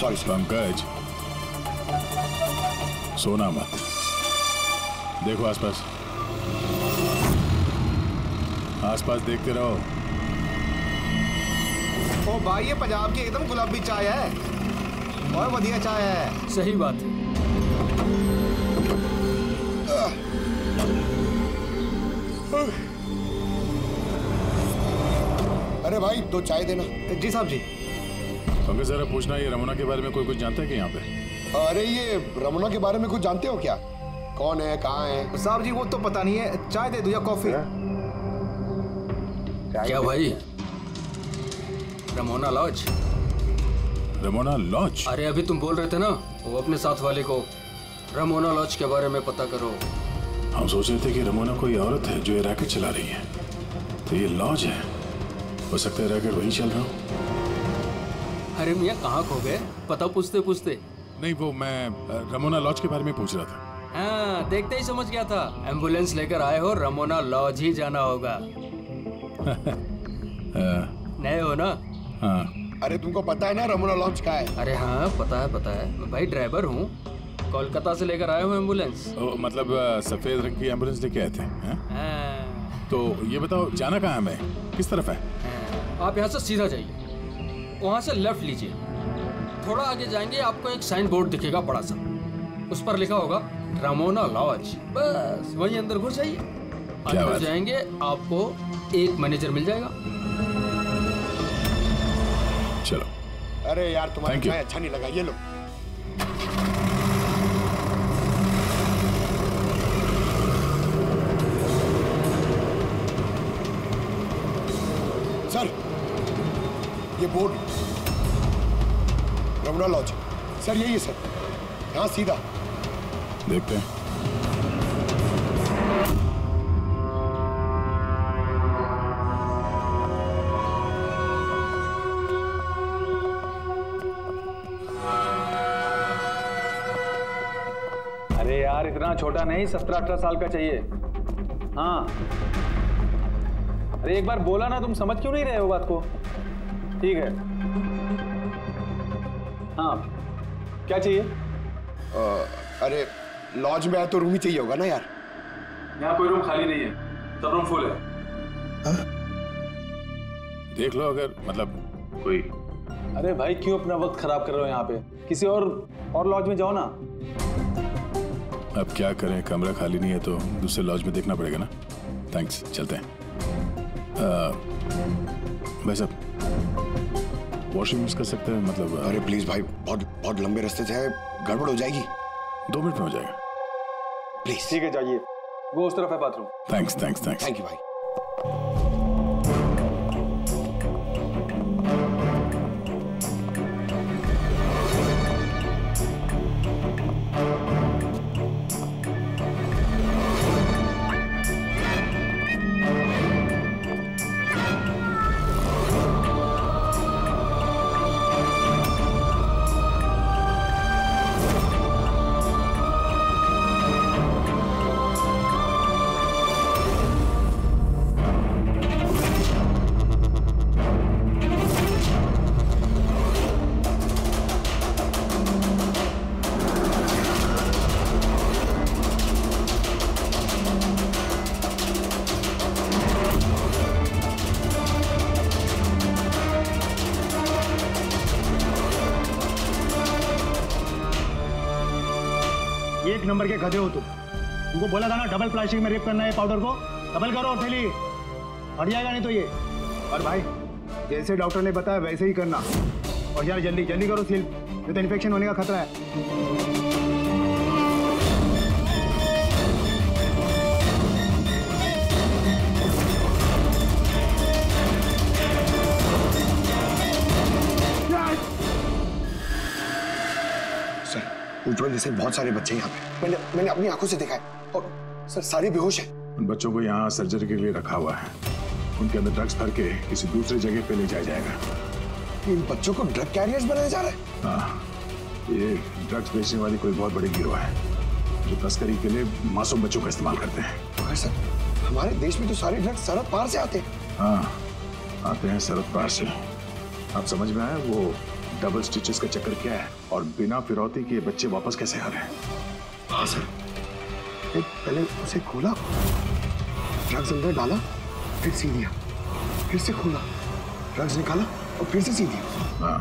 Sorry sir. Pankaj, सोना मत, देखो आसपास, आसपास देखते रहो। ओ भाई, ये पंजाब की एकदम गुलाबी चाय है और बढ़िया चाय है। सही बात है। अरे भाई, 2 चाय देना। जी साहब जी। पंकज जरा पूछना, ये रमोना के बारे में कोई कुछ जानता है कि यहाँ पे? अरे ये रमोना के बारे में कुछ जानते हो क्या? कौन है, कहाँ है? साहब जी वो तो पता नहीं है, चाय दे दो या कॉफी? क्या भाई, रमोना लॉज? Ramona laws? अरे अभी तुम बोल रहे थे ना, वो अपने साथ वाले को रमोना लॉज के बारे में पता करो। हम सोच रहे थे कि रमोना कोई औरत है जो ये रैकेट चला रही है, तो ये लॉज है, हो सकता है रैकेट वही चल रहा हो। अरे मियाँ कहाँ खो गए, पता पूछते पूछते? नहीं, वो मैं रमोना लॉज के बारे में पूछ रहा था। हाँ, देखते ही समझ गया था। एम्बुलेंस लेकर आए हो, रमोना लॉज ही जाना होगा। नए हो ना? हाँ। अरे तुमको पता है ना रमोना लॉज का है? अरे हाँ पता है पता है, मैं भाई ड्राइवर हूँ, कोलकाता से लेकर आए हूँ एम्बुलेंस। मतलब सफेद रंग की एम्बुलेंस लेके आए थे? हाँ। तो ये बताओ, जाना कहाँ है, मैं किस तरफ है? आप यहाँ से सीधा जाइए, वहाँ से लेफ्ट लीजिए, थोड़ा आगे जाएंगे आपको एक साइन बोर्ड दिखेगा बड़ा सा, उस पर लिखा होगा रमोना लॉज, बस वहीं अंदर घुस जाइए। अंदर जाएंगे आपको एक मैनेजर मिल जाएगा। चलो। अरे यार तुम्हारा चाय अच्छा नहीं लगा, ये लो। सर, ये बोर्ड रमोना लॉज, सर यही है सर, यहाँ सीधा। देखते हैं। अरे यार इतना छोटा नहीं, 17-18 साल का चाहिए। हाँ, अरे एक बार बोला ना, तुम समझ क्यों नहीं रहे हो बात को? ठीक है। हाँ, क्या चाहिए? अरे लॉज में आए तो रूम ही चाहिए होगा ना यार। यहाँ कोई रूम खाली नहीं है, सब रूम फुल है। देख लो अगर मतलब कोई। अरे भाई क्यों अपना वक्त खराब कर रहे हो यहाँ पे? किसी और लॉज में जाओ ना। अब क्या करें, कमरा खाली नहीं है तो दूसरे लॉज में देखना पड़ेगा ना। थैंक्स, चलते हैं। भाई साहब, वॉशरूम यूज कर सकते हैं मतलब? अरे प्लीज भाई, बहुत लंबे रास्ते से है, गड़बड़ हो जाएगी। 2 मिनट में हो जाएगा प्लीज। ठीक है जाइए, वो उस तरफ है bathroom. Thanks thanks thanks. Thank you भाई। एक नंबर के गधे हो तुमको बोला था ना डबल प्लास्टिक में रेप करना है पाउडर को, डबल करो और थैली हट जाएगा नहीं तो ये। और भाई जैसे डॉक्टर ने बताया वैसे ही करना, और यार जल्दी जल्दी करो सील, नहीं तो इन्फेक्शन होने का खतरा है। उज्जवल जैसे बहुत सारे बच्चे यहाँ पे मैंने अपनी आंखों से देखा है, और सर सारे बेहोश हैं। उन बच्चों को यहाँ सर्जरी के लिए रखा हुआ है, उनके अंदर ड्रग्स भर के किसी दूसरी जगह पे ले जाया जाएगा। इन बच्चों को ड्रग कैरियर्स बनाया जा रहा है? हाँ, ये ड्रग्स बेचने वाली कोई बहुत बड़ी गिरोह है जो तस्करी के लिए मासूम बच्चों का इस्तेमाल करते हैं। मगर सर हमारे देश में तो सारे ड्रग्स सरहद पार से आते हैं। हाँ, आते हैं सरहद पार से। आप समझ में आया, वो डबल स्टिचेस का चक्कर क्या है और बिना फिरौती के बच्चे वापस कैसे आ रहे हैं? हाँ सर, पहले उसे खोला, ड्रग्स अंदर डाला, फिर सी दिया, फिर से खोला, ड्रग्स निकाला और फिर से सी दिया। हाँ,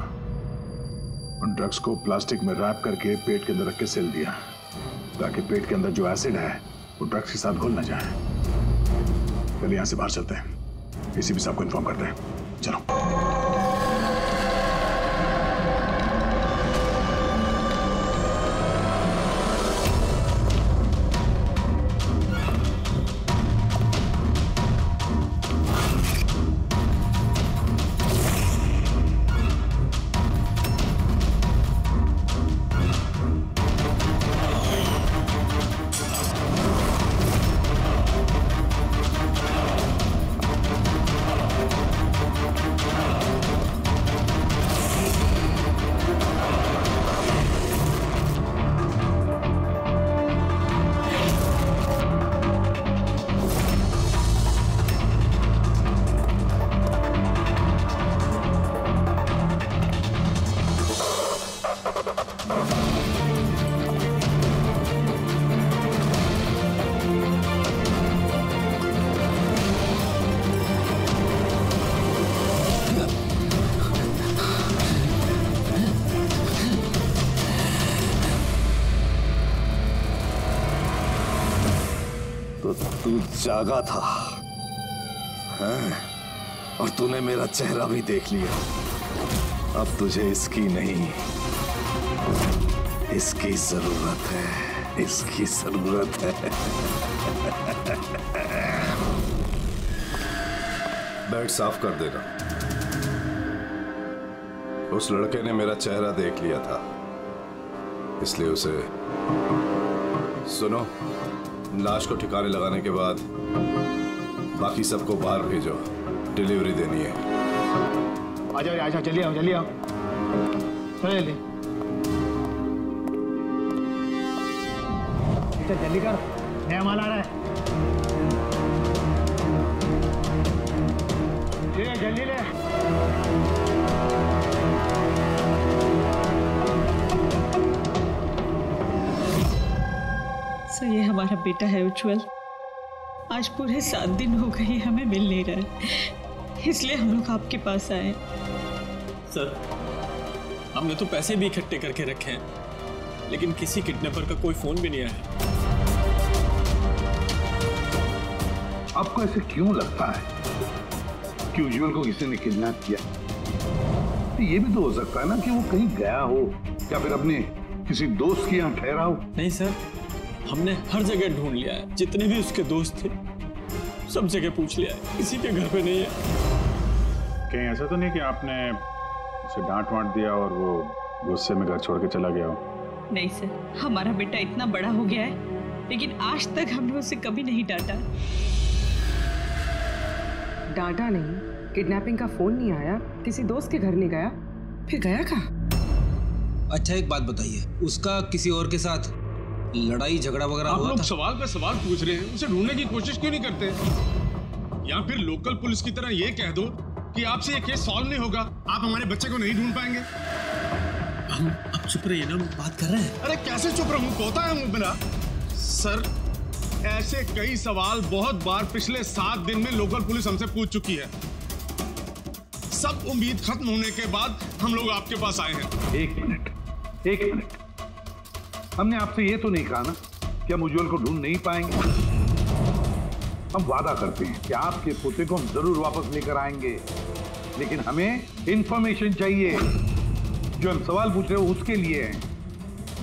उन ड्रग्स को प्लास्टिक में रैप करके पेट के अंदर रख के सिल दिया ताकि पेट के अंदर जो एसिड है वो ड्रग्स के साथ घुल ना जाए। पहले यहां से बाहर चलते हैं, एसीपी साहब को इन्फॉर्म करते हैं। चलो। तू जागा था हैं? और तूने मेरा चेहरा भी देख लिया। अब तुझे इसकी नहीं, इसकी जरूरत है, इसकी जरूरत है। बेड साफ कर देना। उस लड़के ने मेरा चेहरा देख लिया था, इसलिए उसे सुनो, लाश को ठिकाने लगाने के बाद बाकी सबको बाहर भेजो, डिलीवरी देनी है। आ जाओ, जल्दी आओ, जल्दी आओ, जल्दी जल्दी कर, नया माल आ रहा है। जल्दी ले। सर, ये हमारा बेटा है उज्जवल। आज पूरे 7 दिन हो गए हमें मिल नहीं रहा है, इसलिए हम लोग आपके पास आए। सर, हमने तो पैसे भी इकट्ठे करके रखे हैं, लेकिन किसी किडनैपर का कोई फोन भी नहीं आया। आपको ऐसे क्यों लगता है कि उज्जवल को किसी ने किडनैप किया? तो ये भी तो हो सकता है ना कि वो कहीं गया हो या फिर अपने किसी दोस्त के यहाँ ठहरा हो। नहीं सर, हमने हर जगह ढूंढ लिया है, जितने भी उसके दोस्त थे सब जगह पूछ लिया है, किसी के घर पे नहीं है। कहीं ऐसा तो नहीं कि आपने उसे डांट वांट दिया और वो गुस्से में घर छोड़ के चला गया हो? नहीं सर, हमारा बेटा इतना बड़ा हो गया है, लेकिन आज तक हमने उसे कभी नहीं डांटा। डांटा नहीं, किडनैपिंग का फोन नहीं आया, किसी दोस्त के घर नहीं गया, फिर गया कहाँ? अच्छा एक बात बताइए, उसका किसी और के साथ लड़ाई झगड़ा वगैरह हुआ था? आप लोग सवाल पे सवाल पूछ रहे हैं, उसे ढूंढने की कोशिश क्यों नहीं करते? या फिर लोकल पुलिस की तरह ये कह दो कि आपसे ये केस सॉल्व नहीं होगा, आप हमारे बच्चे को नहीं ढूंढ पाएंगे। हम अब चुप रहिए ना, बात कर रहे हैं। अरे कैसे चुप रहूं, तोता है मुंह मेरा। सर, ऐसे कई सवाल बहुत बार पिछले 7 दिन में लोकल पुलिस हमसे पूछ चुकी है। सब उम्मीद खत्म होने के बाद हम लोग आपके पास आए हैं। एक मिनट, हमने आपसे ये तो नहीं कहा ना कि हम उज्जवल को ढूंढ नहीं पाएंगे। हम वादा करते हैं कि आपके पोते को हम जरूर वापस लेकर आएंगे, लेकिन हमें इंफॉर्मेशन चाहिए। जो हम सवाल पूछ रहे हो उसके लिए है,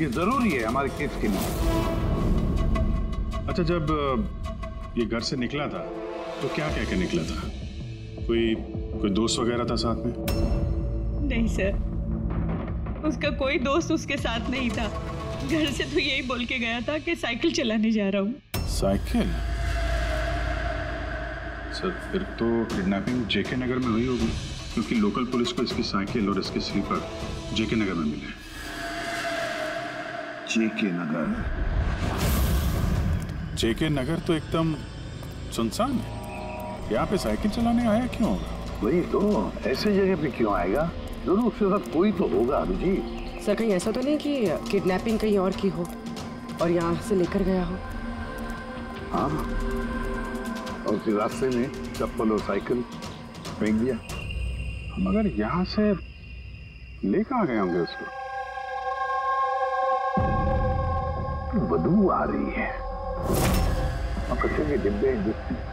ये जरूरी है हमारे केस के लिए। अच्छा, जब ये घर से निकला था तो क्या कह के निकला था? कोई दोस्त वगैरह था साथ में? नहीं सर, उसका कोई दोस्त उसके साथ नहीं था। घर से तो यही बोल के गया था कि साइकिल चलाने जा रहा हूँ। साइकिल? सर, फिर तो किडनैपिंग जेके नगर में हुई होगी, क्योंकि लोकल पुलिस को इसकी साइकिल और इसके स्लीपर जेके नगर में मिले। जेके नगर? जेके नगर तो एकदम सुनसान है, यहाँ पे साइकिल चलाने आया क्यों होगा? वही तो, ऐसे जगह पे क्यों आएगा जरूर उसके साथ कोई तो होगा अभिजीत। सर कहीं ऐसा तो नहीं कि किडनैपिंग कहीं और की हो और यहाँ से लेकर गया हो? हाँ, और फिर रास्ते में चप्पल और साइकिल फेंक दिया। मगर यहाँ से ले कहाँ गए होंगे उसको? बदबू आ रही है और कचरे के डिब्बे दिखते हैं।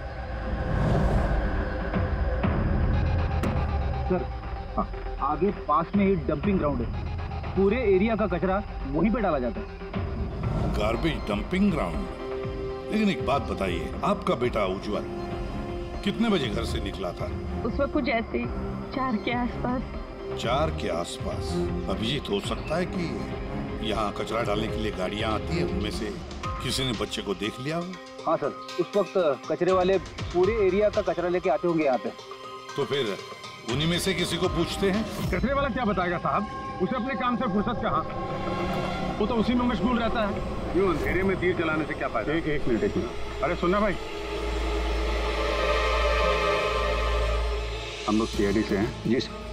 सर हाँ, आगे पास में ही डंपिंग ग्राउंड है, पूरे एरिया का कचरा वहीं पे डाला जाता है। Garbage dumping ground? लेकिन एक बात बताइए, आपका बेटा उज्जवल कितने बजे घर से निकला था? उस वक्त कुछ ऐसे 4 के आसपास। 4 के आसपास? अभिजीत, हो सकता है कि यहाँ कचरा डालने के लिए गाड़ियाँ आती है, उनमें से किसी ने बच्चे को देख लिया हो? हाँ सर, उस वक्त कचरे वाले पूरे एरिया का कचरा लेके आते होंगे यहाँ पे। तो फिर उन्हीं में से किसी को पूछते हैं। कचरे वाला क्या बताएगा साहब, उसे अपने काम से फुर्सत कहाँ, वो तो उसी में मशगूल रहता है। यूं अंधेरे में तीर चलाने से क्या फायदा? एक मिनट। अरे सुनना भाई, हम लोग सीआईडी से हैं। जी सर।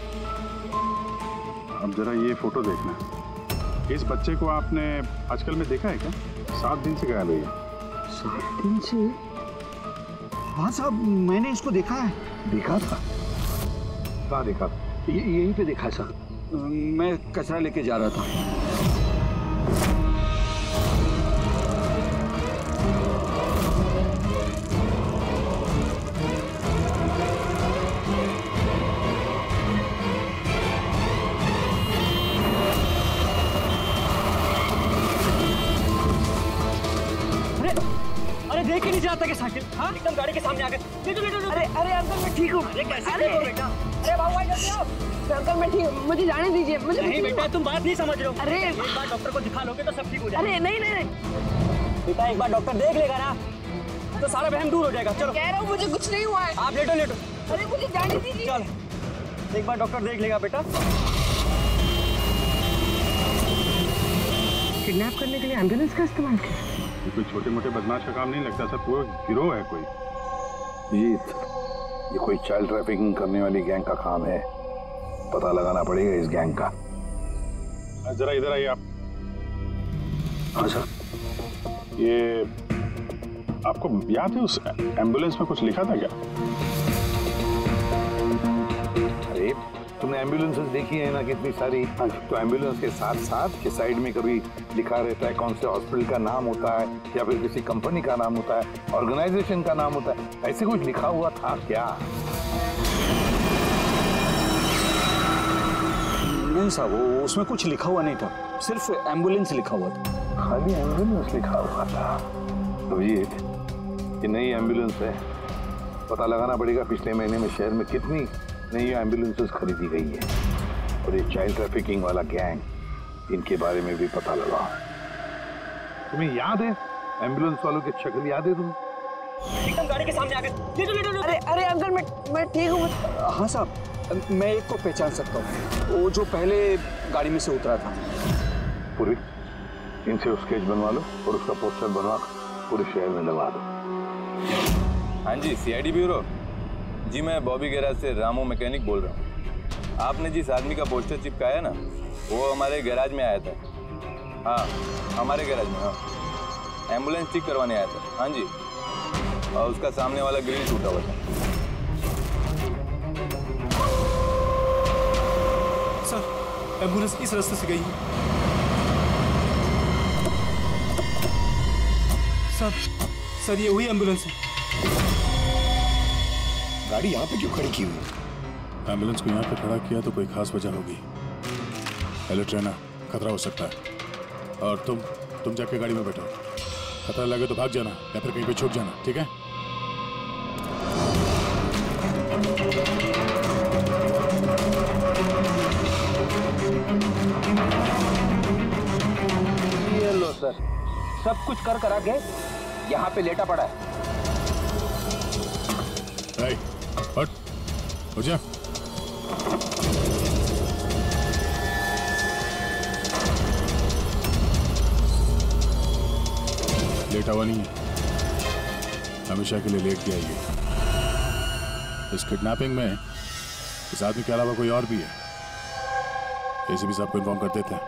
अब जरा ये फोटो देखना, इस बच्चे को आपने आजकल में देखा है क्या? 7 दिन से गायब है। 7 दिन से? हाँ साहब, मैंने इसको देखा है। देखा था? कहाँ देखा? यहीं पे देखा सर, मैं कचरा लेके जा रहा था। देख ही नहीं जाता कि साइकिल, हाँ एकदम गाड़ी के सामने आ गए। अरे अरे अंकल मैं ठीक हूँ। अरे कैसे ठीक हो बेटा? अरे बाबू भाई जल्दी आओ। अंकल मैं ठीक, मुझे जाने दीजिए। मुझे नहीं बेटा, तुम बात नहीं समझ रहे हो। अरे एक बार डॉक्टर को दिखा लोगे तो सब ठीक हो जाएगा। अरे नहीं नहीं नहीं बेटा, एक बार डॉक्टर देख लेगा ना तो सारा वहम दूर हो जाएगा। चलो, कह रहा हूँ मुझे कुछ नहीं हुआ है। आप लेटो लेटो। अरे मुझे जाने दीजिए। चल, एक बार डॉक्टर देख लेगा बेटा। किडनैप करने के लिए एम्बुलेंस का इस्तेमाल किया? कोई छोटे मोटे बदमाश का काम नहीं लगता सर, पूरा गिरोह है कोई। जीत, ये कोई चाइल्ड ट्रैफिकिंग करने वाली गैंग का काम है, पता लगाना पड़ेगा इस गैंग का। जरा इधर आइए आप। हाँ सर। ये आपको याद है उस एम्बुलेंस में कुछ लिखा था क्या? अरे तुमने एम्बुलेंसेस देखी है ना कितनी सारी, तो एम्बुलेंस के साथ साथ के साइड में कभी लिखा रहता है कौन से हॉस्पिटल का नाम होता है या फिर किसी कंपनी का नाम होता है, ऑर्गेनाइजेशन का नाम होता है। ऐसे कुछ लिखा हुआ था क्या? नहीं साहब, उसमें कुछ लिखा हुआ नहीं था, सिर्फ एम्बुलेंस लिखा हुआ था। खाली एम्बुलेंस लिखा हुआ था? अभिजीत, ये नई एम्बुलेंस है, पता लगाना पड़ेगा पिछले महीने में शहर में कितनी नई एम्बुलेंसेस खरीदी गई है। और ये चाइल्ड ट्रैफिकिंग वाला गैंग, इनके बारे में भी पता लगाओ। तुम्हें याद है एम्बुलेंस वालों की शक्ल याद है तुम्हें? एकदम गाड़ी के सामने आ गए। अरे अरे अंकल मैं ठीक हूँ। हाँ साहब, मैं एक को पहचान सकता हूँ, वो जो पहले गाड़ी में से उतरा था। पूरी इनसे स्केच बनवा लो और उसका पोस्टर बनवा पूरे शहर में लगा दो। हाँ जी, सीआईडी ब्यूरो जी, मैं बॉबी गैराज से रामू मैकेनिक बोल रहा हूँ। आपने जिस आदमी का पोस्टर चिपकाया ना, वो हमारे गैराज में आया था। हाँ, हमारे गैराज में। हाँ, एम्बुलेंस ठीक करवाने आया था। हाँ जी, और उसका सामने वाला ग्रिल टूटा हुआ था। सर, एम्बुलेंस इस रास्ते से गई है। सर ये वही एम्बुलेंस है। गाड़ी यहाँ पे क्यों खड़ी की हुई? एम्बुलेंस को यहाँ पे खड़ा किया तो कोई खास वजह होगी। हेलो ट्रेनर, खतरा हो सकता है, और तुम जाके गाड़ी में बैठो। खतरा लगे तो भाग जाना या फिर कहीं पे छुप जाना, ठीक है? ये लो सर, सब कुछ कर करा के यहाँ पे लेटा पड़ा है। हट, हो जा। लेटा हुआ नहीं है, हमेशा के लिए लेट गया ये। इस किडनैपिंग में इस आदमी के अलावा कोई और भी है। एसीपी साहब को इन्फॉर्म कर देते हैं।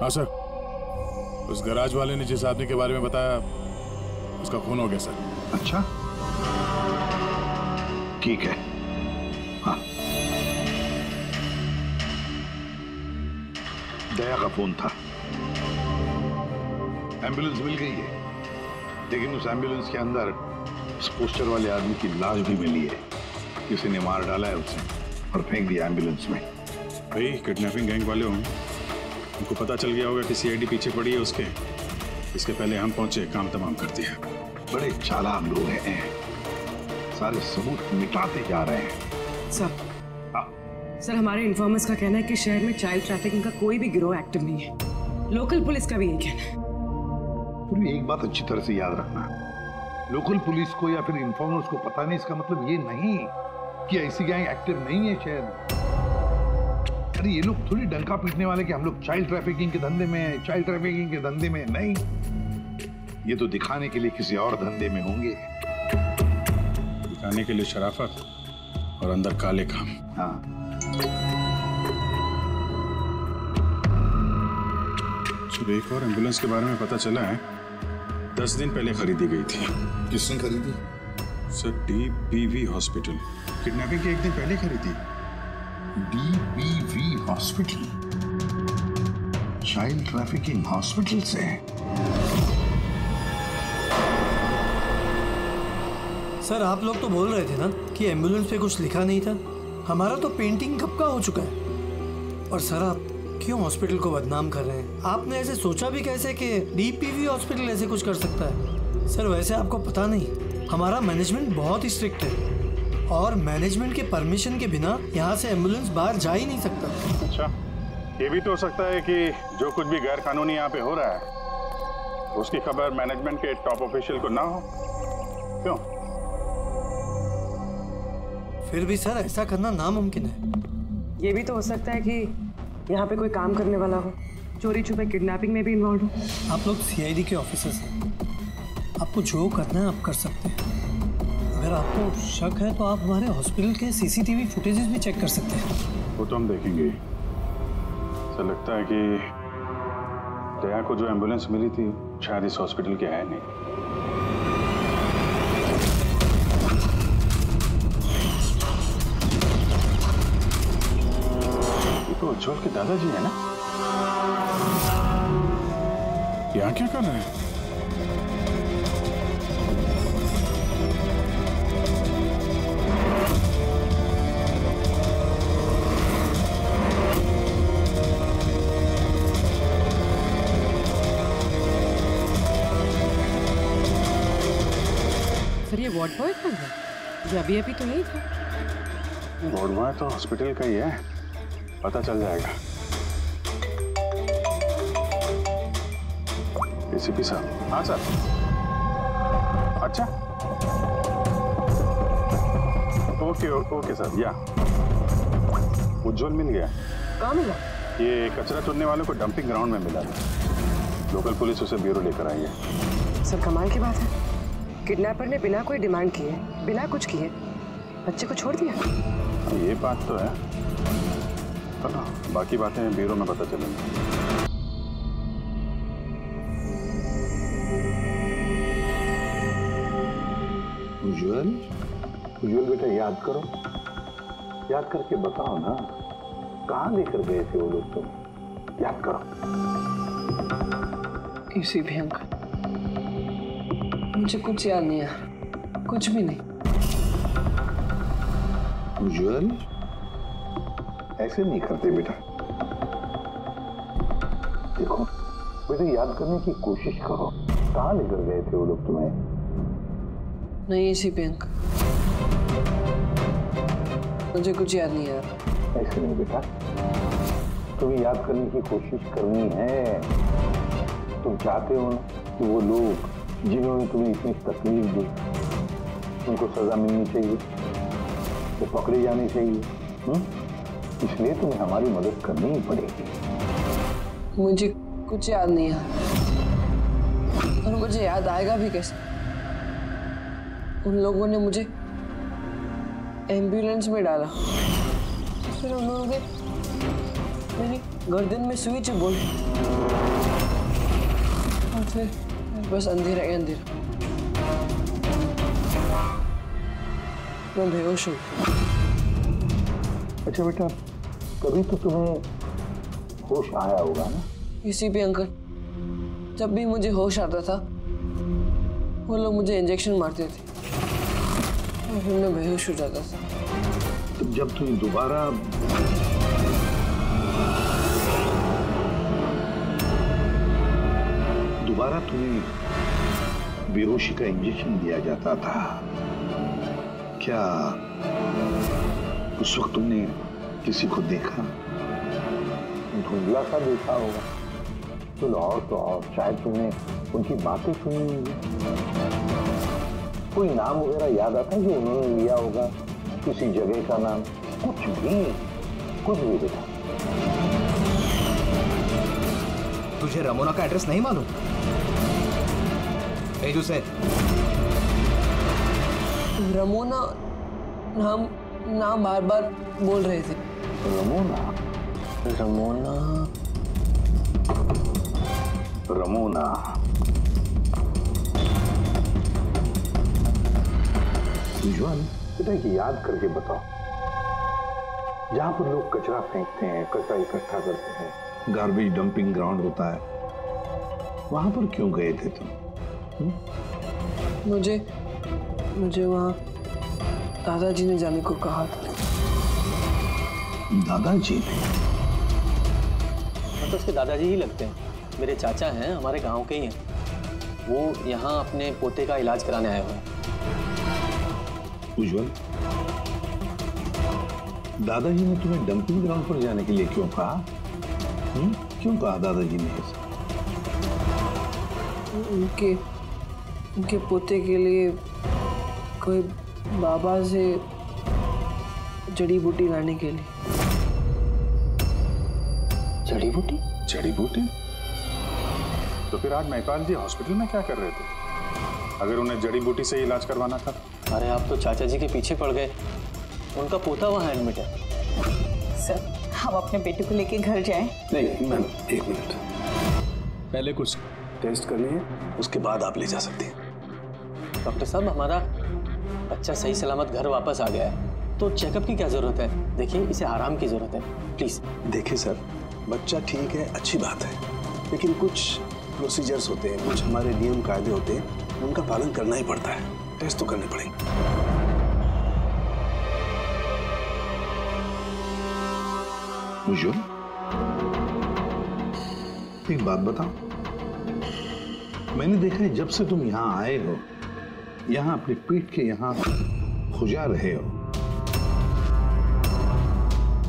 हाँ सर, उस गैराज वाले ने जिस आदमी के बारे में बताया उसका खून हो गया सर। अच्छा, ठीक है। हाँ, दया का फोन था। एम्बुलेंस मिल गई है, लेकिन उस एम्बुलेंस के अंदर उस पोस्टर वाले आदमी की लाश भी मिली है। किसी ने मार डाला है उसे और फेंक दिया एम्बुलेंस में। भाई किडनैपिंग गैंग वाले होंगे, उनको पता चल गया होगा कि सीआईडी पीछे पड़ी है उसके। इसके पहले हम पहुंचे, काम तमाम कर दिया। बड़े चालाक लोग हैं, सारे सबूत मिटाते जा रहे हैं। सर हमारे इन्फॉर्मर्स का कहना है कि शहर में चाइल्ड ट्रैफिकिंग का कोई भी गिरोह एक्टिव नहीं है। लोकल पुलिस का भी यही कहना है। एक बात अच्छी तरह से याद रखना, लोकल पुलिस को या फिर इन्फॉर्मर्स को पता नहीं, इसका मतलब ये नहीं कि ऐसी गैंग एक्टिव नहीं है शहर में। अरे ये लोग थोड़ी डंका पीटने वाले कि हम लोग चाइल्ड ट्रैफिकिंग के धंधे में हैं, चाइल्ड ट्रैफिकिंग के धंधे में नहीं। ये तो दिखाने के लिए किसी और धंधे में होंगे। दिखाने के लिए शराफत और अंदर काले काम। हाँ, एक और एम्बुलेंस के बारे में पता चला है, 10 दिन पहले खरीदी गई थी। किसने खरीदी? Sir DBV hospital. किडनैपिंग के एक दिन पहले खरीदी। DBV hospital, child trafficking hospital से। सर आप लोग तो बोल रहे थे ना कि एम्बुलेंस पे कुछ लिखा नहीं था। हमारा तो पेंटिंग कब का हो चुका है। और सर आप क्यों हॉस्पिटल को बदनाम कर रहे हैं? आपने ऐसे सोचा भी कैसे कि DBV हॉस्पिटल ऐसे कुछ कर सकता है? सर वैसे आपको पता नहीं, हमारा मैनेजमेंट बहुत ही स्ट्रिक्ट है और मैनेजमेंट के परमिशन के बिना यहाँ से एम्बुलेंस बाहर जा ही नहीं सकता। अच्छा, ये भी तो हो सकता है कि जो कुछ भी गैर कानूनी यहाँ पे हो रहा है उसकी खबर मैनेजमेंट के टॉप ऑफिशियल को ना हो। क्यों? फिर भी सर ऐसा करना नामुमकिन है। ये भी तो हो सकता है कि यहाँ पे कोई काम करने वाला हो, चोरी छुपे किडनैपिंग में भी इन्वॉल्व हो। आप लोग CID के ऑफिसर्स हैं, आपको जो करना है आप कर सकते हैं। अगर आपको शक है तो आप हमारे हॉस्पिटल के CCTV फुटेजेस भी चेक कर सकते हैं। वो तो हम देखेंगे। ऐसा लगता है कि दया को जो एम्बुलेंस मिली थी शायद इस हॉस्पिटल की है नहीं। तो उज्जवल के दादाजी है ना? यहाँ क्या कर रहे हैं? सर ये वार्ड बॉय कौन है? ये अभी तो नहीं था। वार्ड बॉय तो हॉस्पिटल का ही है, पता चल जाएगा। ACP साहब। हाँ सर। अच्छा, ओके सर। या उज्जवल मिल गया। कहाँ मिला? ये कचरा चुनने वालों को डंपिंग ग्राउंड में मिला था। लोकल पुलिस उसे ब्यूरो लेकर आई है। सर कमाल की बात है, किडनैपर ने बिना कोई डिमांड किए, बिना कुछ किए बच्चे को छोड़ दिया। ये बात तो है, ना बाकी बातें ब्यूरो में पता चलेंगी। उज्जवल बेटा याद करो, याद करके बताओ ना, कहाँ लेकर गए थे वो लोग तुम? याद करो। किसी भी अंकल, मुझे कुछ याद नहीं है, कुछ भी नहीं। उज्जवल ऐसे नहीं करते बेटा। देखो बेटा, याद करने की कोशिश करो, कहाँ लेकर गए थे वो लोग तुम्हें? नहीं ACP अंकल, मुझे कुछ याद नहीं यार। ऐसे नहीं बेटा, तुम्हें याद करने की कोशिश करनी है। तुम चाहते हो ना कि वो लोग जिन्होंने तुम्हें इतनी तकलीफ दी उनको सजा मिलनी चाहिए, वो पकड़े जाने चाहिए। इसलिए तुम्हें हमारी मदद करनी ही पड़ेगी। मुझे कुछ याद नहीं है और मुझे याद आएगा भी कैसे? उन लोगों ने मुझे एम्बुलेंस में डाला, फिर उन लोगों ने मेरी गर्दन में सुई चुभोई और फिर बस अंधेरा ही अंधेरा, मैं बेहोश हूँ। अच्छा बेटा, कभी तो तुम्हें होश आया होगा ना? इसी पे अंकल, जब भी मुझे होश आता था वो लोग मुझे इंजेक्शन मारते थे और फिर मैं बेहोश हो जाता था। तो जब तुम दोबारा तुम्हें बेहोशी का इंजेक्शन दिया जाता था, क्या उस वक्त तुमने किसी को देखा? धुंधला सा देखा होगा। चलो और तो और शायद तुमने उनकी बातें सुनी होंगी, कोई नाम वगैरह याद आता है जो उन्होंने लिया होगा, किसी जगह का नाम, कुछ भी बेटा। तुझे रमोना का एड्रेस नहीं मालूम? भेज उसे। रमोना नाम बार बार बोल रहे थे। रमोना उज्ज्वल, बेटा याद करके बताओ, जहां पर लोग कचरा फेंकते हैं, कचरा इकट्ठा करते हैं, गार्बेज डंपिंग ग्राउंड होता है, वहां पर क्यों गए थे तुम? मुझे वहां दादाजी ने जाने को कहा था। दादाजी? तो उसके दादाजी ही लगते हैं, मेरे चाचा हैं, हमारे गांव के ही हैं। वो यहाँ अपने पोते का इलाज कराने आए हुए हैं। उज्ज्वल, दादाजी ने तुम्हें डंपिंग ग्राउंड पर जाने के लिए क्यों कहा? क्यों कहा दादाजी ने ऐसा? उनके पोते के लिए कोई बाबा से जड़ी बूटी लाने के लिए। जड़ी बूटी? जड़ी बूटी? तो फिर आज महिपाल जी हॉस्पिटल में क्या कर रहे थे, अगर उन्हें जड़ी बूटी से इलाज करवाना था? अरे आप तो चाचा जी के पीछे पड़ गए, उनका पोता वहाँ एडमिट है। सर, हम अपने बेटे को लेके घर जाएं? नहीं मैम, एक मिनट, पहले कुछ टेस्ट कर लिए, उसके बाद आप ले जा सकते हैं। डॉक्टर साहब, हमारा बच्चा सही सलामत घर वापस आ गया है, तो चेकअप की क्या जरूरत है? देखिए, इसे आराम की जरूरत है, प्लीज। देखिए सर, बच्चा ठीक है, अच्छी बात है, लेकिन कुछ प्रोसीजर्स होते हैं, कुछ हमारे नियम कायदे होते हैं, उनका पालन करना ही पड़ता है। टेस्ट तो करने पड़ेंगे। उज्ज्वल, एक बात बताओ, मैंने देखा है जब से तुम यहाँ आए हो, यहाँ अपने पीठ के यहाँ खुजा रहे हो,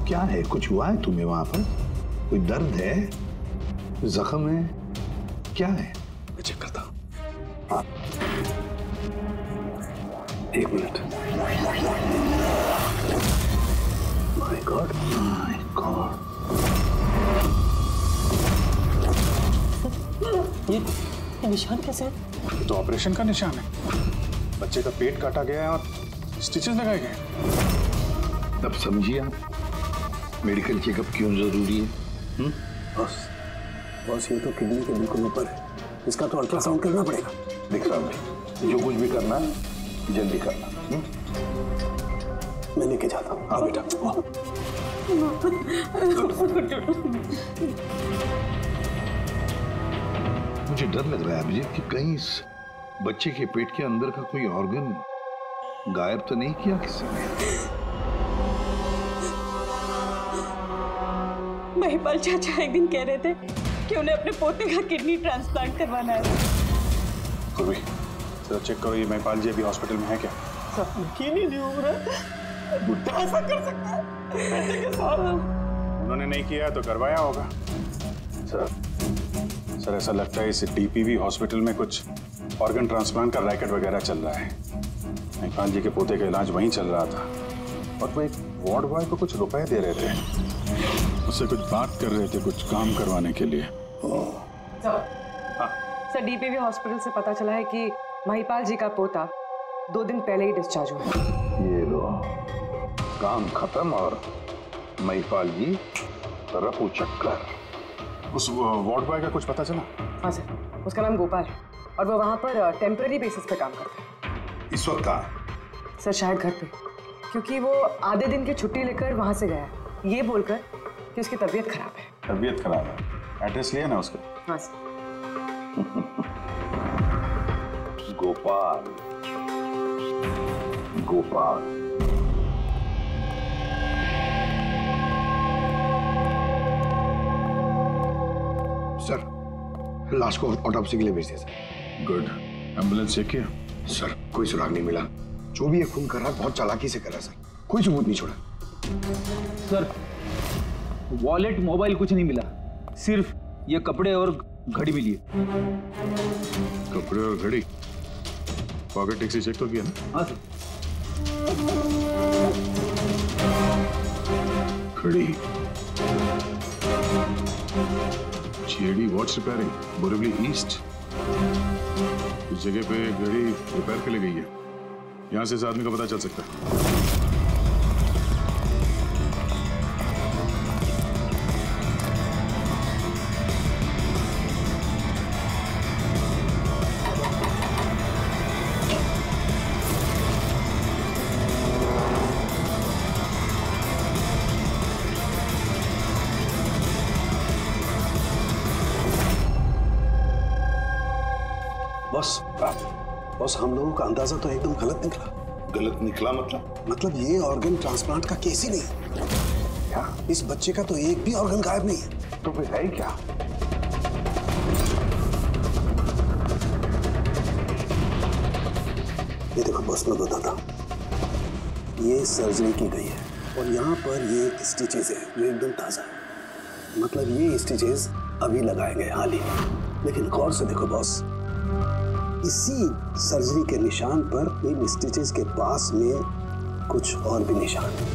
क्या है? कुछ हुआ है तुम्हें वहां पर? कोई दर्द है, जख्म है, क्या है? मैं चेक करता हूं। एक minute. My God, my God, ये निशान कैसे है? तो ऑपरेशन का निशान है, बच्चे का पेट काटा गया है और स्टिचेस लगाए गए हैं। अब समझिए आप मेडिकल चेकअप क्यों जरूरी है? बस ये तो किडनी के बिल्कुल ऊपर है, इसका तो अल्ट्रासाउंड करना पड़ेगा। देख रहा हूँ, जो कुछ भी करना है जल्दी करना। मैं लेके जाता हूँ। हाँ बेटा। मुझे डर लग रहा है अभिजीत कि कहीं इस बच्चे के पेट के अंदर का कोई ऑर्गन गायब तो नहीं किया किसी ने? महिपाल चाचा एक दिन कह रहे थे कि उन्हें अपने पोते का किडनी ट्रांसप्लांट करवाना है। कुर्बी, जरा चेक करो, ये महिपाल जी अभी हॉस्पिटल में है क्या? यकीन ही नहीं हो रहा, बुढ़ा ऐसा कर सकता है बेटे के साथ? उन्होंने नहीं किया तो करवाया होगा। सर ऐसा लगता है इस डीपीवी हॉस्पिटल में कुछ ऑर्गन ट्रांसप्लांट का रैकेट वगैरह चल रहा है। महिपाल जी के पोते का इलाज वहीं चल रहा था और वो एक वार्ड बॉय को कुछ रुपए दे रहे थे, उससे कुछ बात कर रहे थे, कुछ काम करवाने के लिए। सर, डीपीवी हॉस्पिटल से पता चला है कि महिपाल जी का पोता 2 दिन पहले ही डिस्चार्ज हुआ। ये लो, काम खत्म और महिपाल जी रफू चक्कर। उस वार्ड बॉय का कुछ पता चला? हाँ सर, उसका नाम गोपाल है और वो वहाँ पर टेम्पररी बेसिस पे काम करता है। इस वक्त कहाँ है? सर शायद घर पे, क्योंकि वो आधे दिन की छुट्टी लेकर वहाँ से गया है, ये बोलकर कि उसकी तबीयत खराब है। तबीयत खराब है? एड्रेस लिया ना उसका? हाँ सर। गोपाल, गोपाल। सर, लाश को ऑटोप्सी के लिए भेज दिया सर। गुड। एम्बुलेंस चेक किया? सर, कोई सुराग नहीं मिला। जो भी ये खून कर रहा है बहुत चालाकी से कर रहा है सर, कोई सबूत नहीं छोड़ा। सर, वॉलेट मोबाइल कुछ नहीं मिला, सिर्फ ये कपड़े और घड़ी मिली है। कपड़े और घड़ी? पॉकेट टैक्सी चेक तो किया ना? हाँ सर। घड़ी, JD watch repairing, Borivali east. इस जगह पे घड़ी रिपेयर के लिए गई है। यहाँ से इस आदमी का पता चल सकता है। बॉस, हम लोगों का अंदाजा तो एकदम गलत निकला। गलत निकला मतलब ये ऑर्गन ट्रांसप्लांट का केस ही नहीं। क्या? इस बच्चे का तो एक भी ऑर्गन गायब नहीं है। तो फिर है क्या? ये देखो बॉस, मैं बताता हूँ। ये सर्जरी की गई है और यहाँ पर ये स्टिचेस है जो एकदम ताजा है। मतलब ये स्टिचेस अभी लगाए गए हाल ही में। लेकिन गौर से देखो बॉस, इसी सर्जरी के निशान पर इन स्टिचेस के पास में कुछ और भी निशान है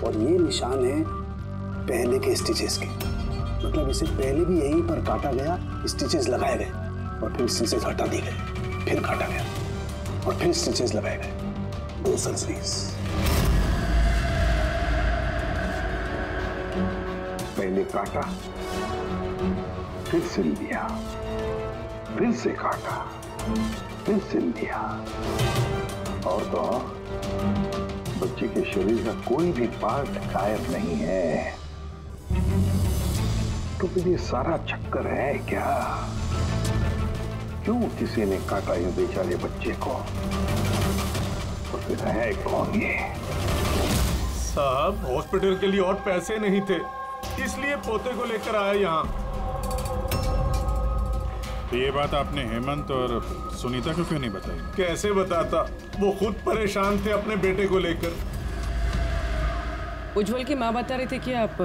और ये निशान है पहले के स्टिचेस के। मतलब इसे पहले भी यहीं पर काटा गया, स्टिचेस लगाए गए और फिर स्टिचेस हटा दिए गए, फिर काटा गया और फिर स्टिचेस लगाए गए। 2 सर्जरीज। पहले काटा, फिर सिल दिया, फिर से काटा, फिर सिल दिया। और तो बच्चे के शरीर का कोई भी पार्ट गायब नहीं है। तो फिर ये सारा चक्कर है क्या? क्यों किसी ने काटा इस बेचारे बच्चे को? तो फिर है कौन ये? साहब, हॉस्पिटल के लिए और पैसे नहीं थे, इसलिए पोते को लेकर आया यहाँ। तो ये बात आपने हेमंत और सुनीता को क्यों नहीं बताई? कैसे बताता, वो खुद परेशान थे अपने बेटे को लेकर। उज्जवल की माँ बता रही थी कि आप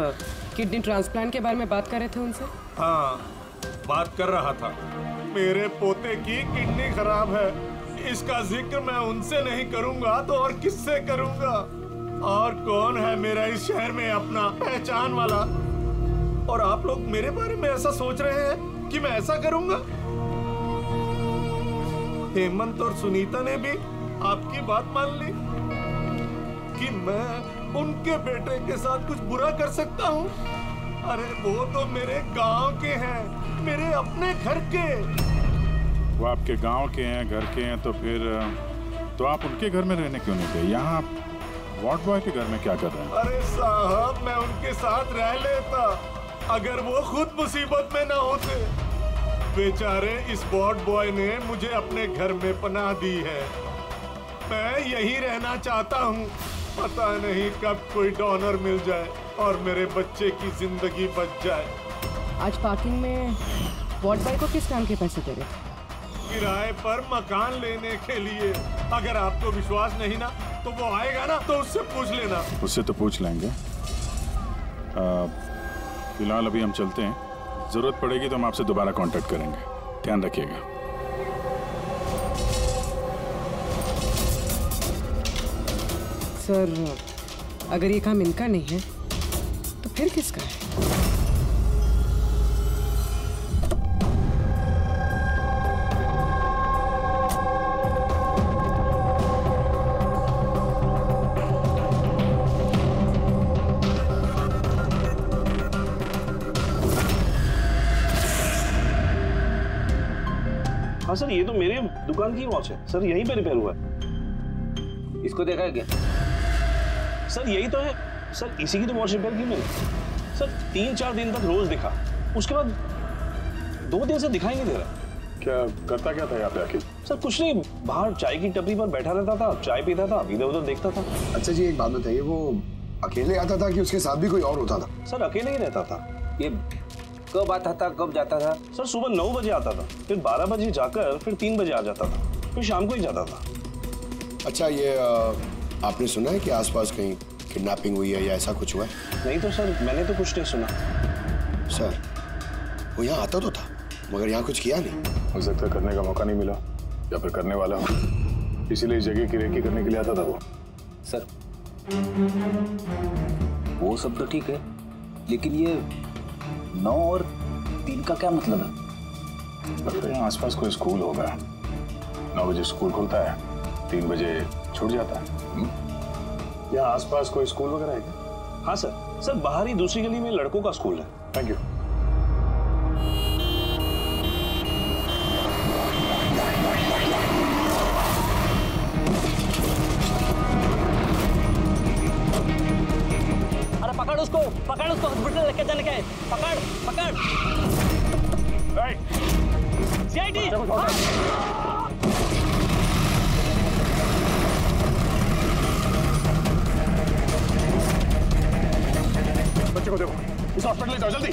किडनी ट्रांसप्लांट के बारे में बात कर रहे थे उनसे। हाँ, बात कर रहा था। मेरे पोते की किडनी खराब है, इसका जिक्र मैं उनसे नहीं करूंगा तो और किससे करूंगा? और कौन है मेरा इस शहर में अपना पहचान वाला? और आप लोग मेरे बारे में ऐसा सोच रहे हैं कि मैं ऐसा करूंगा? हेमंत और सुनीता ने भी आपकी बात मान ली कि मैं उनके बेटे के साथ कुछ बुरा कर सकता हूँ? अरे वो तो मेरे गांव के हैं, मेरे अपने घर के। वो आपके गांव के हैं, घर के हैं, तो फिर तो आप उनके घर में रहने क्यों नहीं गए? यहाँ आप वार्ड बॉय के घर में क्या कर रहे हैं? अरे साहब, मैं उनके साथ रह लेता अगर वो खुद मुसीबत में ना होते। बेचारे इस वार्ड बॉय ने मुझे अपने घर में पनाह दी है। मैं यही रहना चाहता हूँ। पता नहीं कब कोई डोनर मिल जाए और मेरे बच्चे की जिंदगी बच जाए। आज पार्किंग में वार्ड बॉय को किस काम के पैसे दे रहे थे? किराए पर मकान लेने के लिए। अगर आपको विश्वास नहीं ना तो वो आएगा ना तो उससे पूछ लेना। उससे तो पूछ लेंगे। फिलहाल अभी हम चलते हैं, जरूरत पड़ेगी तो हम आपसे दोबारा कांटेक्ट करेंगे। ध्यान रखिएगा। सर, अगर ये काम इनका नहीं है तो फिर किसका है? हाँ सर, ये तो मेरे दुकान की वॉच है सर, यहीं पे रिपेयर हुआ है। इसको देखा है क्या? सर यही तो है सर, इसी की तो वॉच रिपेयर की मैंने सर। 3-4 दिन तक रोज दिखा, उसके बाद 2 दिन से दिखाई नहीं दे रहा। क्या करता क्या था यहाँ पे आखिर? सर कुछ नहीं, बाहर चाय की टपरी पर बैठा रहता था, चाय पीता था, इधर उधर देखता था। अच्छा जी, एक बात बताइए, वो अकेले आता था कि उसके साथ भी कोई और होता था? सर अकेले ही रहता था। ये कब आता था, कब जाता था? सर सुबह 9 बजे आता था, फिर 12 बजे जाकर फिर 3 बजे आ जाता था, फिर शाम को ही जाता था। अच्छा, ये आपने सुना है कि आसपास कहीं किडनैपिंग हुई है या ऐसा कुछ हुआ है? नहीं तो सर, मैंने तो कुछ नहीं सुना। सर वो यहाँ आता तो था मगर यहाँ कुछ किया नहीं। हो सकता है करने का मौका नहीं मिला या फिर करने वाला हो, इसीलिए इस जगह की रेकी करने के लिए आता था वो। सर वो सब तो ठीक है, लेकिन ये 9 और 3 का क्या मतलब है? लगता है यहाँ आसपास कोई स्कूल होगा। 9 बजे स्कूल खुलता है, 3 बजे छूट जाता है। यहाँ आसपास कोई स्कूल वगैरह है क्या? हाँ सर, बाहर ही दूसरी गली में लड़कों का स्कूल है। Thank you. अरे पकड़ उसको हॉस्पिटल लेके जाने का है। पकड़ सीआईडी। बच्चे को देखो, इस हॉस्पिटल ले जाओ जल्दी।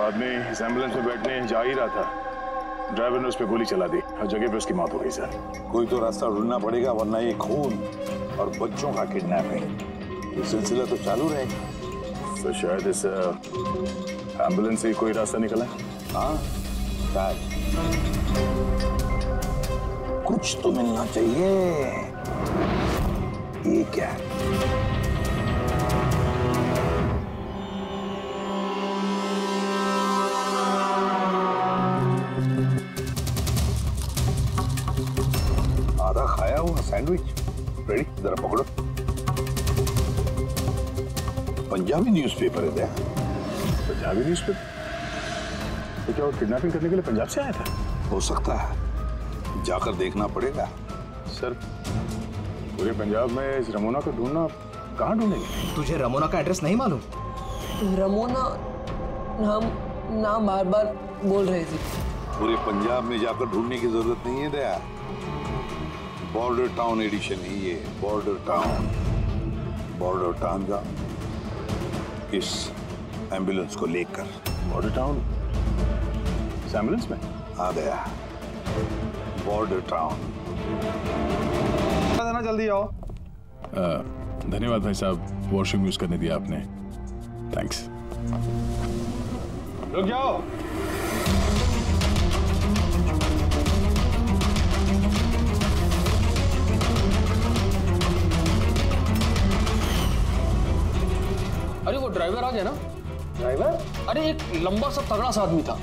आदमी इस एम्बुलेंस में बैठने जा ही रहा था, ड्राइवर ने उस पर गोली चला दी और जगह पे उसकी मौत हो गई। सर कोई तो रास्ता ढूंढना पड़ेगा, वरना ये खून और बच्चों का किडनैपिंग ये सिलसिला तो चालू रहेगा। तो शायद इस एम्बुलेंस से कोई रास्ता निकला है। हाँ शायद कुछ तो मिलना चाहिए। ये क्या है? आधा खाया हुआ सैंडविच रेडी, जरा पकड़ो। पंजाबी न्यूज़पेपर है क्या? पंजाबी न्यूज़पेपर? तो क्या वो किडनैपिंग करने के लिए पंजाब से आया था? हो सकता है, जाकर देखना पड़ेगा। सर पूरे पंजाब में इस रमोना को ढूंढना, कहाँ ढूंढेंगे? तुझे रमोना का एड्रेस नहीं मालूम? रमोना नाम बार बार बोल रहे थे। पूरे पंजाब में जाकर ढूंढने की जरूरत नहीं है दया। बॉर्डर टाउन एडिशन है ये, बॉर्डर टाउन का इस एम्बुलेंस को लेकर। बॉर्डर टाउन इस एम्बुलेंस में आ गया। बॉर्डर टाउन जल्दी आओ। धन्यवाद भाई साहब, वॉशरूम यूज करने दिया आपने, थैंक्स। रुक जाओ। अरे वो ड्राइवर आ गया ना? ड्राइवर? अरे एक लंबा सा तगड़ा सा आदमी था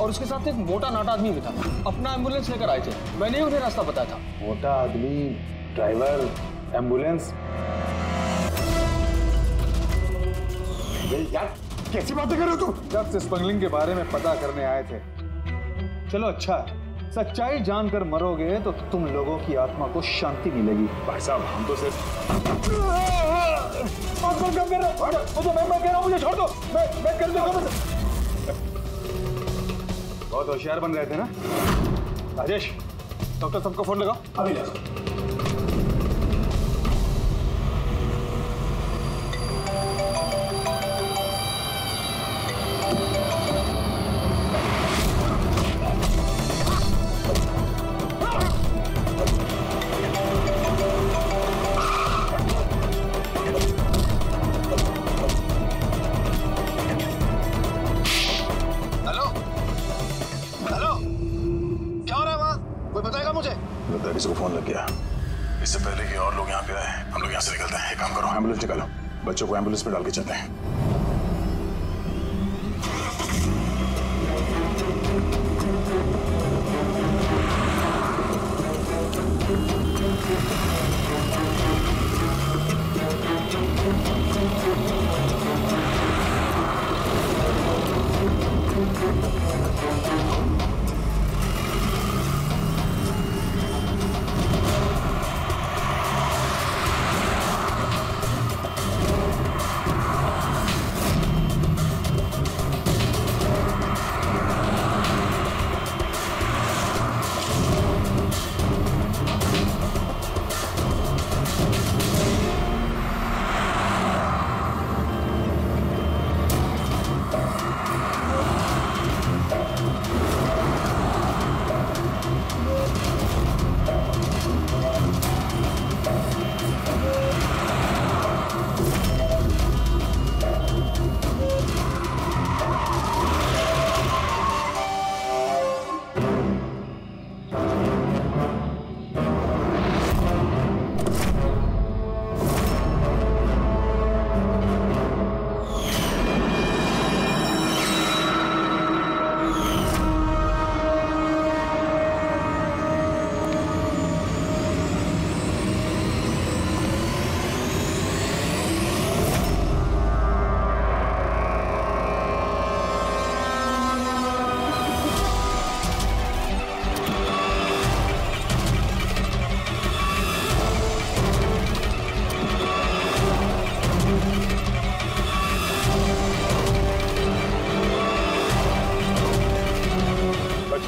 और उसके साथ एक मोटा नाटा आदमी भी था। अपना एम्बुलेंस लेकर आए थे, मैंने ही उन्हें रास्ता बताया था। मोटा आदमी, ड्राइवर, एम्बुलेंस। यार कैसी बातें कर रहे हो तुम? जब स्मगलिंग के बारे में पता करने आए थे। चलो अच्छा है, सच्चाई जानकर मरोगे तो तुम लोगों की आत्मा को शांति मिलेगी। भाई साहब हम तो सिर्फ मैं कह रहा हूँ, मुझे छोड़ दो। मैं कर दूंगा। बहुत होशियार बन रहे थे ना राजेश। डॉक्टर साहब को फोन लगाओ। अभी लगाओ। किसी को फोन लग गया। इससे पहले कि और लोग यहाँ पे आए, हम लोग यहाँ से निकलते हैं। एक काम करो, एम्बुलेंस निकालो, बच्चों को एम्बुलेंस में डाल के चलते हैं।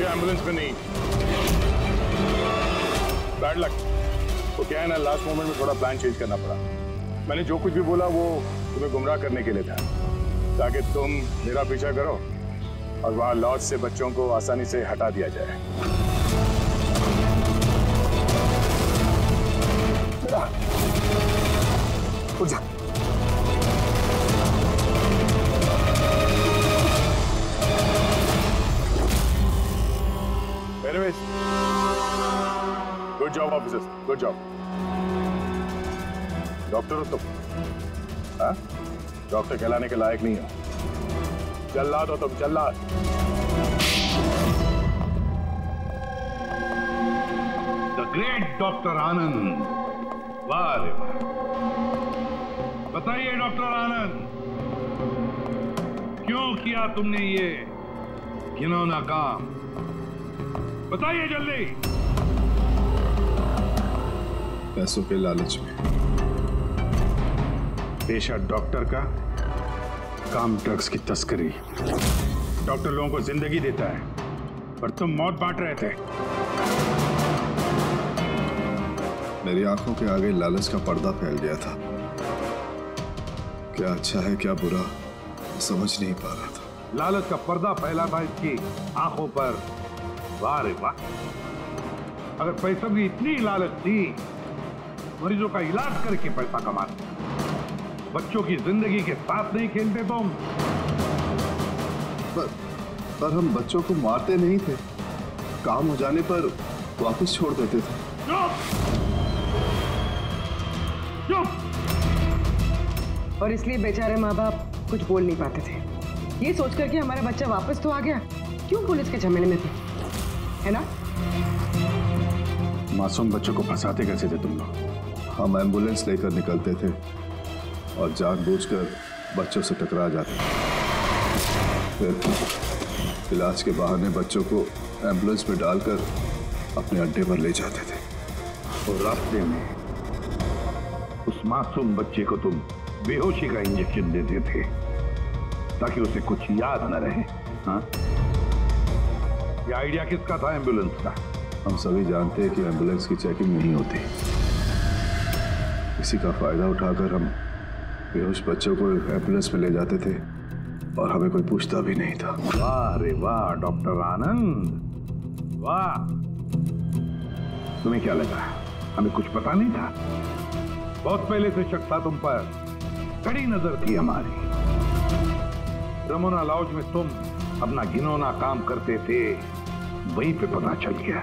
एम्बुलेंस में नहीं, बैड लक। तो क्या है ना, लास्ट मोमेंट में थोड़ा प्लान चेंज करना पड़ा। मैंने जो कुछ भी बोला वो तुम्हें गुमराह करने के लिए था, ताकि तुम मेरा पीछा करो और वहां लॉज से बच्चों को आसानी से हटा दिया जाए। उठ जा। Anyways, good job officers, good job. Doctor हो तुम? हाँ? डॉक्टर कहलाने के लायक नहीं हो। जल्लाद हो तुम, जल्लाद। द ग्रेट डॉक्टर आनंद। वाह रे वाह। बताइए डॉक्टर आनंद, क्यों किया तुमने ये घिनौना काम? बताइए जल्दी। पैसों के लालच में। पेशा डॉक्टर का, काम ड्रग्स की तस्करी। डॉक्टर लोगों को जिंदगी देता है, पर तुम मौत बांट रहे थे। मेरी आंखों के आगे लालच का पर्दा फैल गया था। क्या अच्छा है क्या बुरा समझ नहीं पा रहा था। लालच का पर्दा फैला था इसकी आंखों पर। वाह रे वाह। अगर पैसों की इतनी लालच थी, मरीजों का इलाज करके पैसा कमाते, बच्चों की जिंदगी के साथ नहीं खेलते तुम। पर हम बच्चों को मारते नहीं थे, काम हो जाने पर वापस छोड़ देते थे। और इसलिए बेचारे माँ बाप कुछ बोल नहीं पाते थे, ये सोचकर कि हमारा बच्चा वापस तो आ गया, क्यों पुलिस के झमेले में थे, है ना? मासूम बच्चों को फंसाते कैसे थे तुम लोग? हम एम्बुलेंस लेकर निकलते थे और जानबूझकर बच्चों से टकरा जाते थे। फिर इलाज के बहाने बच्चों को एम्बुलेंस में डालकर अपने अड्डे पर ले जाते थे। और रास्ते में उस मासूम बच्चे को तुम बेहोशी का इंजेक्शन देते थे ताकि उसे कुछ याद न रहे। हाँ? ये आइडिया किसका था एम्बुलेंस का? हम सभी जानते हैं कि एम्बुलेंस की चेकिंग नहीं होती। इसी का फायदा उठाकर हम बेहोश बच्चों को एम्बुलेंस में ले जाते थे और हमें कोई पूछता भी नहीं था। वाह रे वाह डॉक्टर आनंद, वाह। तुम्हें क्या लगा हमें कुछ पता नहीं था? बहुत पहले से शक था तुम पर, कड़ी नजर थी हमारी। रमोना लॉज में तुम अपना घिनौना काम करते थे, वहीं पे पता चल गया।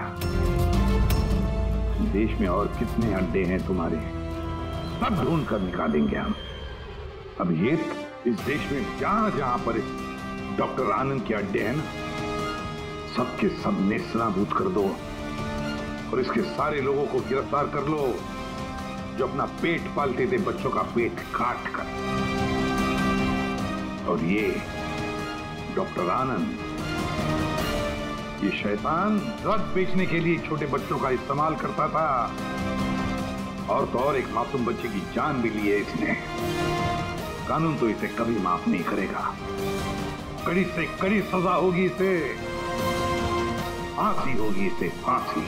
देश में और कितने अड्डे हैं तुम्हारे, सब ढूंढ कर निकालेंगे हम। अब ये इस देश में जहां जहां पर डॉक्टर आनंद के अड्डे हैं ना, सबके सब नेस्तनाबूद कर दो और इसके सारे लोगों को गिरफ्तार कर लो जो अपना पेट पालते थे बच्चों का पेट काट कर। और ये डॉक्टर आनंद, ये शैतान ड्रग बेचने के लिए छोटे बच्चों का इस्तेमाल करता था, और तो और एक मासूम बच्चे की जान भी ली है इसने। कानून तो इसे कभी माफ नहीं करेगा, कड़ी से कड़ी सजा होगी इसे, फांसी होगी इसे, फांसी।